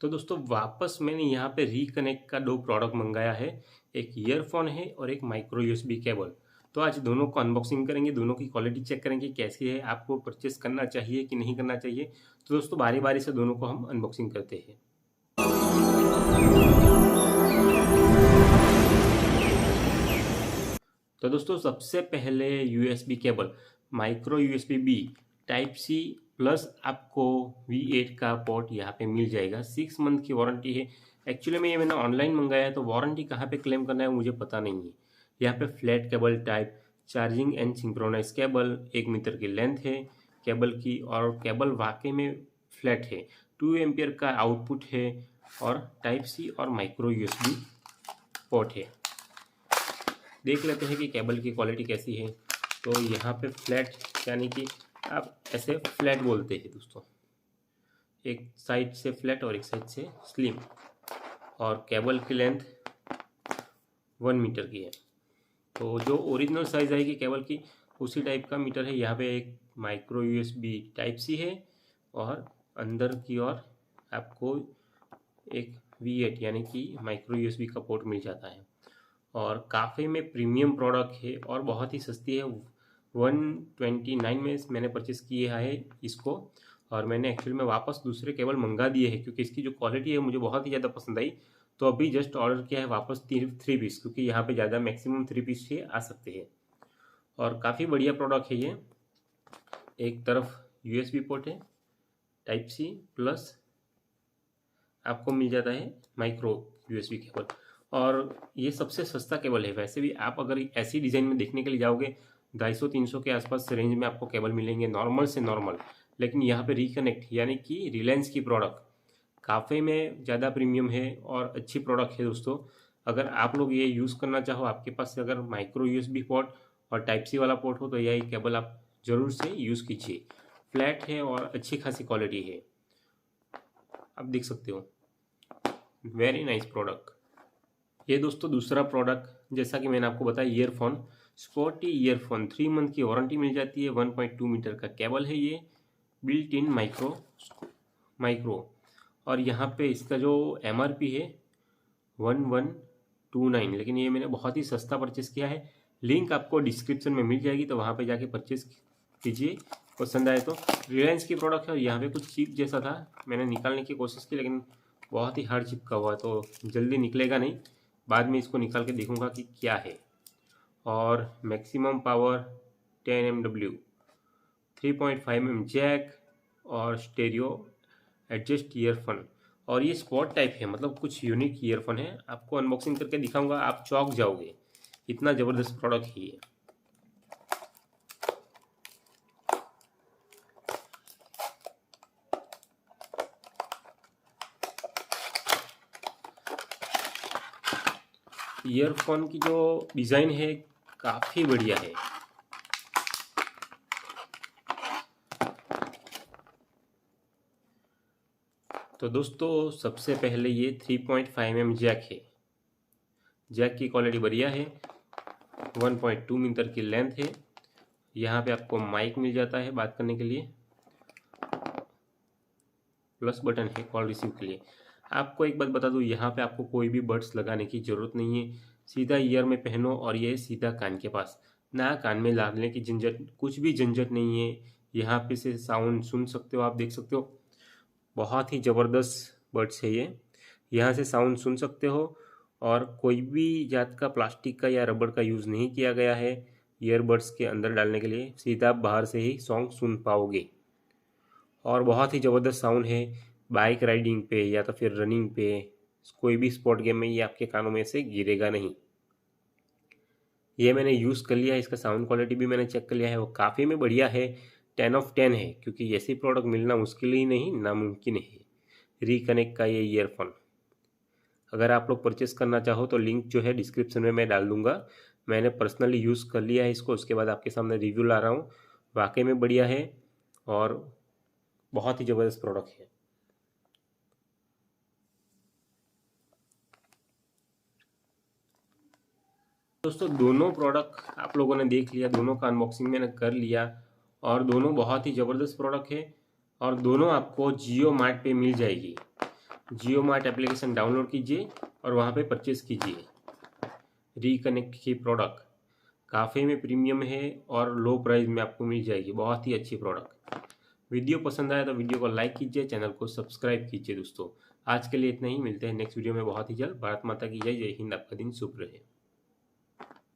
तो दोस्तों वापस मैंने यहाँ पे रिकनेक्ट का दो प्रोडक्ट मंगाया है। एक ईयरफोन है और एक माइक्रो यूएसबी केबल। तो आज दोनों को अनबॉक्सिंग करेंगे, दोनों की क्वालिटी चेक करेंगे कैसी है, आपको परचेस करना चाहिए कि नहीं करना चाहिए। तो दोस्तों बारी बारी से दोनों को हम अनबॉक्सिंग करते हैं। तो दोस्तों सबसे पहले USB cable micro USB B type C plus आपको V8 का पोर्ट यहाँ पे मिल जाएगा। 6 मंथ की वारंटी है। एक्चुअली में ये मैंने ऑनलाइन मंगाया है तो वारंटी कहाँ पे क्लेम करना है मुझे पता नहीं है। यहाँ पे flat cable type charging and synchronise cable 1 metre की लेंथ है केबल की, और केबल वाकई में फ्लैट है। 2 एम्पियर का आउटपुट है और टाइप सी और माइक्रो यूएसबी पोर्ट है। देख लेते हैं कि केबल की क्वालिटी कैसी है। तो यहाँ पे फ्लैट यानी कि आप ऐसे फ्लैट बोलते हैं दोस्तों, एक साइड से फ्लैट और एक साइड से स्लिम, और केबल की लेंथ 1 मीटर की है। तो जो ओरिजिनल साइज आएगी केबल की उसी टाइप का मीटर है। यहाँ पे एक माइक्रो यूएसबी टाइप सी है और अंदर की ओर आपको एक V8 यानी कि माइक्रो यूएसबी का पोर्ट मिल जाता है। और काफ़ी में प्रीमियम प्रोडक्ट है और बहुत ही सस्ती है। 129 में मैंने परचेस किया है इसको, और मैंने एक्चुअली में वापस दूसरे केबल मंगा दिए हैं क्योंकि इसकी जो क्वालिटी है मुझे बहुत ही ज़्यादा पसंद आई। तो अभी जस्ट ऑर्डर किया है वापस 3 पीस, क्योंकि यहाँ पे ज़्यादा मैक्सिमम 3 पीस ही आ सकते हैं। और काफ़ी बढ़िया प्रोडक्ट है ये। एक तरफ USB पोर्ट है टाइप सी प्लस आपको मिल जाता है माइक्रो USB केबल, और ये सबसे सस्ता केबल है। वैसे भी आप अगर ऐसी डिज़ाइन में देखने के लिए जाओगे 250-300 के आसपास रेंज में आपको केबल मिलेंगे नॉर्मल से नॉर्मल। लेकिन यहाँ पे रिकनेक्ट यानी कि रिलायंस की प्रोडक्ट काफ़ी में ज़्यादा प्रीमियम है और अच्छी प्रोडक्ट है दोस्तों। अगर आप लोग ये यूज़ करना चाहो, आपके पास से अगर माइक्रो USB पोर्ट और टाइप सी वाला पोर्ट हो तो यही केबल आप ज़रूर से यूज़ कीजिए। फ्लैट है और अच्छी खासी क्वालिटी है, आप देख सकते हो। Very nice product. ये दोस्तों दूसरा प्रोडक्ट, जैसा कि मैंने आपको बताया, ईयरफोन स्पोर्टी ईयरफोन 3 मंथ की वारंटी मिल जाती है। 1.2 मीटर का केबल है ये, बिल्ट इन माइक्रो। और यहाँ पे इसका जो MRP है 1129, लेकिन ये मैंने बहुत ही सस्ता परचेस किया है। लिंक आपको डिस्क्रिप्शन में मिल जाएगी, तो वहाँ पे जाके परचेस कीजिए पसंद आए तो। रिलायंस की प्रोडक्ट है और यहाँ पे कुछ चिप जैसा था, मैंने निकालने की कोशिश की लेकिन बहुत ही हार्ड चिपका हुआ है तो जल्दी निकलेगा नहीं। बाद में इसको निकाल के देखूंगा कि क्या है। और maximum power 10 MW, 3.5 mm jack और स्टेरियो एडजस्ट ईयरफोन। और ये स्पॉट टाइप है, मतलब कुछ यूनिक ईयरफोन है। आपको अनबॉक्सिंग करके दिखाऊंगा, आप चौंक जाओगे, इतना ज़बरदस्त प्रोडक्ट है ये। ईयरफोन की जो डिज़ाइन है काफ़ी बढ़िया है। तो दोस्तों सबसे पहले ये 3.5 mm जैक है। जैक की क्वालिटी बढ़िया है। 1.2 मीटर की लेंथ है। यहाँ पे आपको माइक मिल जाता है बात करने के लिए, प्लस बटन है कॉल रिसीव के लिए। आपको एक बात बता दूँ, यहाँ पे आपको कोई भी बड्स लगाने की ज़रूरत नहीं है। सीधा ईयर में पहनो और ये सीधा कान के पास, ना कान में डालने की झंझट, कुछ भी झंझट नहीं है। यहाँ पे से साउंड सुन सकते हो, आप देख सकते हो। बहुत ही ज़बरदस्त बड्स है ये, यहाँ से साउंड सुन सकते हो। और कोई भी जात का प्लास्टिक का या रबड़ का यूज़ नहीं किया गया है ईयरबड्स के अंदर डालने के लिए। सीधा बाहर से ही सॉन्ग सुन पाओगे और बहुत ही ज़बरदस्त साउंड है। बाइक राइडिंग पे या तो फिर रनिंग पे, कोई भी स्पोर्ट गेम में ये आपके कानों में से गिरेगा नहीं। ये मैंने यूज़ कर लिया है, इसका साउंड क्वालिटी भी मैंने चेक कर लिया है, वो काफ़ी में बढ़िया है। 10/10 है, क्योंकि ऐसी प्रोडक्ट मिलना मुश्किल ही नहीं नामुमकिन है। रिकनेक्ट का ये ईयरफोन अगर आप लोग परचेस करना चाहो तो लिंक जो है डिस्क्रिप्शन में मैं डाल दूंगा। मैंने पर्सनली यूज़ कर लिया है इसको, उसके बाद आपके सामने रिव्यू ला रहा हूँ। वाकई में बढ़िया है और बहुत ही ज़बरदस्त प्रोडक्ट है। दोस्तों दोनों प्रोडक्ट आप लोगों ने देख लिया, दोनों का अनबॉक्सिंग मैंने कर लिया और दोनों बहुत ही ज़बरदस्त प्रोडक्ट है। और दोनों आपको जियो मार्ट पे मिल जाएगी। जियो मार्ट एप्लीकेशन डाउनलोड कीजिए और वहाँ पे परचेस कीजिए। रिकनेक्ट की प्रोडक्ट काफ़ी में प्रीमियम है और लो प्राइस में आपको मिल जाएगी, बहुत ही अच्छी प्रोडक्ट। वीडियो पसंद आया तो वीडियो को लाइक कीजिए, चैनल को सब्सक्राइब कीजिए दोस्तों। आज के लिए इतना ही, मिलते हैं नेक्स्ट वीडियो में बहुत ही जल्द। भारत माता की जय। जय हिंद। आपका दिन शुभ रहे।